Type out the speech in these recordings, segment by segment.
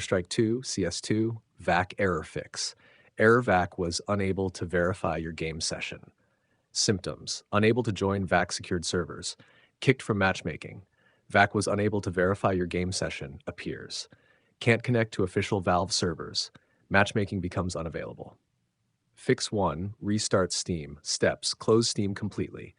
Strike 2, CS2 VAC Error Fix. Error VAC was unable to verify your game session. Symptoms: unable to join VAC secured servers. Kicked from matchmaking. VAC was unable to verify your game session appears. Can't connect to official Valve servers. Matchmaking becomes unavailable. Fix 1, restart Steam. Steps: close Steam completely.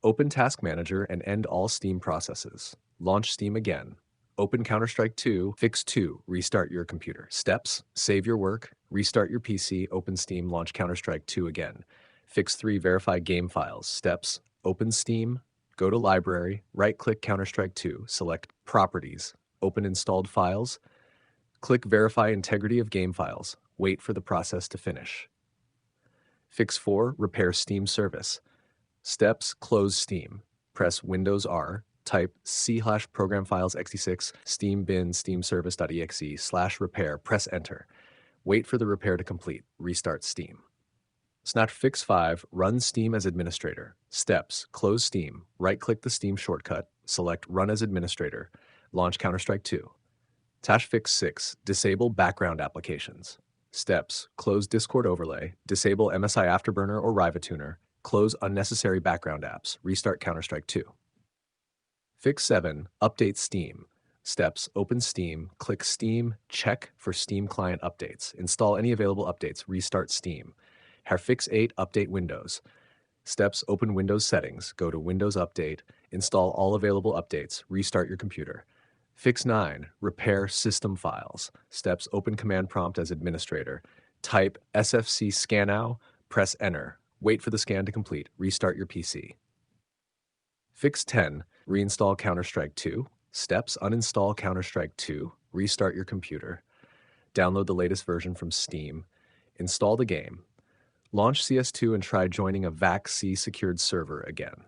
Open Task Manager and end all Steam processes. Launch Steam again. Open Counter-Strike 2, Fix 2, restart your computer. Steps: save your work, restart your PC, open Steam, launch Counter-Strike 2 again. Fix 3, verify game files. Steps: open Steam, go to Library, right-click Counter-Strike 2, select Properties, open installed files, click Verify integrity of game files, wait for the process to finish. Fix 4, repair Steam service. Steps: close Steam, press Windows R, type /program files x86 steam bin steamservice.exe/repair, press enter. Wait for the repair to complete, restart Steam. Fix 5, run Steam as administrator. Steps: close Steam, right-click the Steam shortcut, select Run as administrator, launch Counter-Strike 2. Fix 6, disable background applications. Steps: close Discord overlay, disable MSI Afterburner or Riva-Tuner, close unnecessary background apps, restart Counter-Strike 2. Fix 7, update Steam. Steps: open Steam, click Steam, check for Steam client updates, install any available updates, restart Steam. Fix 8, update Windows. Steps: open Windows settings, go to Windows Update, install all available updates, restart your computer. Fix 9, repair system files. Steps: open command prompt as administrator, type sfc scanow, press enter, wait for the scan to complete, restart your PC. Fix 10, reinstall Counter-Strike 2. Steps: uninstall Counter-Strike 2, restart your computer, download the latest version from Steam, install the game, launch CS2 and try joining a VAC secured server again.